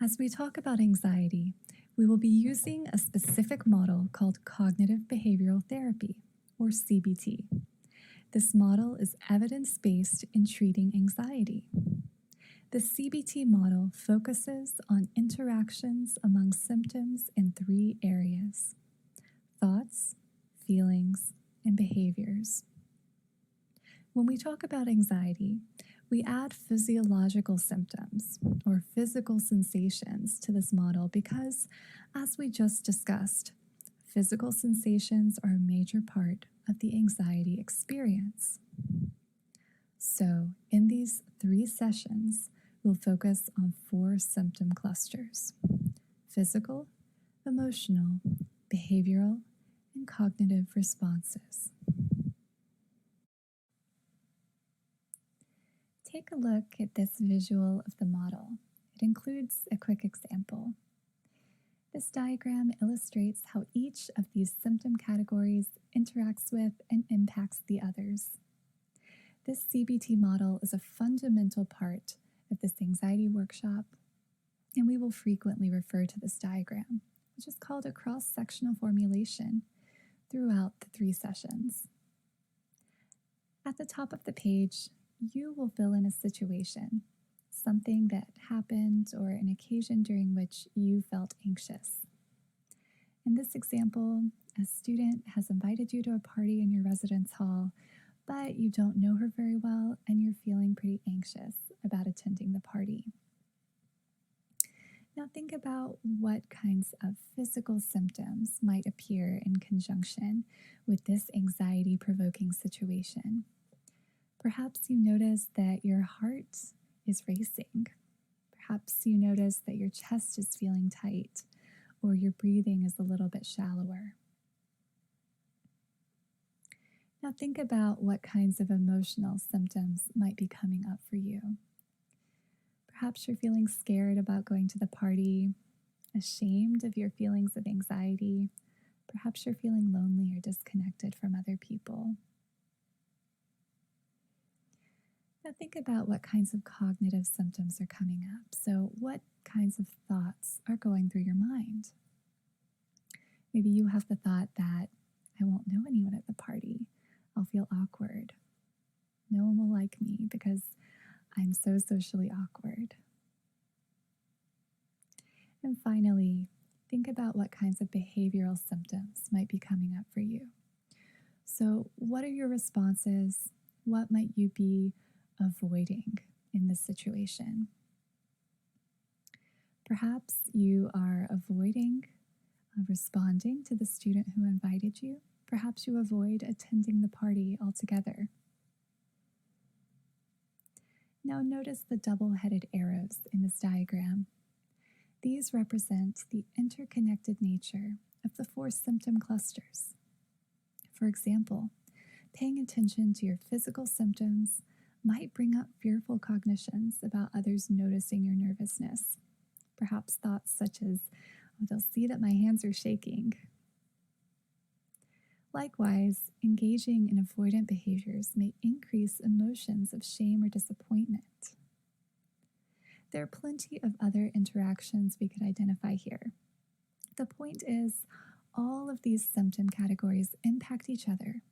As we talk about anxiety, we will be using a specific model called cognitive behavioral therapy, or CBT. This model is evidence based in treating anxiety. The CBT model focuses on interactions among symptoms in three areas: thoughts, feelings, and behaviors. When we talk about anxiety, we add physiological symptoms or physical sensations to this model because, as we just discussed, physical sensations are a major part of the anxiety experience. So, in these three sessions, we'll focus on four symptom clusters: physical, emotional, behavioral, and cognitive responses. Take a look at this visual of the model. It includes a quick example. This diagram illustrates how each of these symptom categories interacts with and impacts the others. This CBT model is a fundamental part of this anxiety workshop, and we will frequently refer to this diagram, which is called a cross-sectional formulation, throughout the three sessions. At the top of the page, you will fill in a situation, something that happened or an occasion during which you felt anxious. In this example, a student has invited you to a party in your residence hall, but you don't know her very well and you're feeling pretty anxious about attending the party. Now think about what kinds of physical symptoms might appear in conjunction with this anxiety-provoking situation. Perhaps you notice that your heart is racing. Perhaps you notice that your chest is feeling tight or your breathing is a little bit shallower. Now think about what kinds of emotional symptoms might be coming up for you. Perhaps you're feeling scared about going to the party, ashamed of your feelings of anxiety. Perhaps you're feeling lonely or disconnected from other people. Now think about what kinds of cognitive symptoms are coming up. So what kinds of thoughts are going through your mind? Maybe you have the thought that I won't know anyone at the party. I'll feel awkward. No one will like me because I'm so socially awkward. And finally, think about what kinds of behavioral symptoms might be coming up for you. So what are your responses? What might you be avoiding in this situation? Perhaps you are avoiding responding to the student who invited you. Perhaps you avoid attending the party altogether. Now notice the double-headed arrows in this diagram. These represent the interconnected nature of the four symptom clusters. For example, paying attention to your physical symptoms might bring up fearful cognitions about others noticing your nervousness. Perhaps thoughts such as, oh, they'll see that my hands are shaking. Likewise, engaging in avoidant behaviors may increase emotions of shame or disappointment. There are plenty of other interactions we could identify here. The point is, all of these symptom categories impact each other.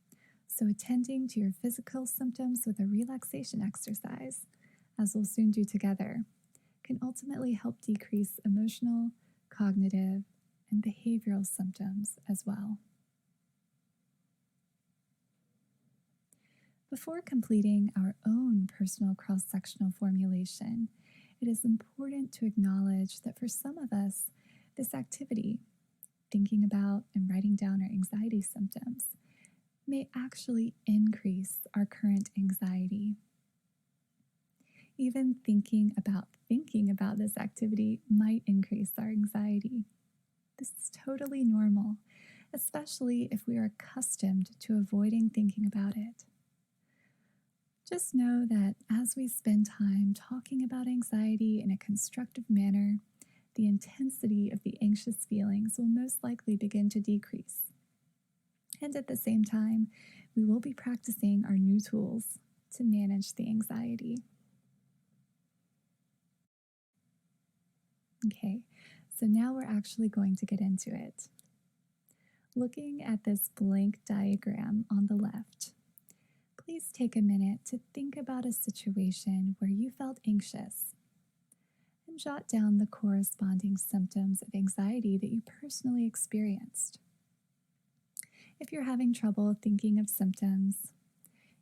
So attending to your physical symptoms with a relaxation exercise, as we'll soon do together, can ultimately help decrease emotional, cognitive, and behavioral symptoms as well. Before completing our own personal cross-sectional formulation, it is important to acknowledge that for some of us, this activity, thinking about and writing down our anxiety symptoms, may actually increase our current anxiety. Even thinking about this activity might increase our anxiety. This is totally normal, especially if we are accustomed to avoiding thinking about it. Just know that as we spend time talking about anxiety in a constructive manner, the intensity of the anxious feelings will most likely begin to decrease. And at the same time, we will be practicing our new tools to manage the anxiety. Okay, so now we're actually going to get into it. Looking at this blank diagram on the left, please take a minute to think about a situation where you felt anxious and jot down the corresponding symptoms of anxiety that you personally experienced. If you're having trouble thinking of symptoms,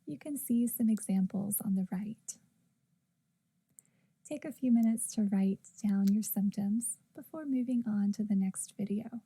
you can see some examples on the right. Take a few minutes to write down your symptoms before moving on to the next video.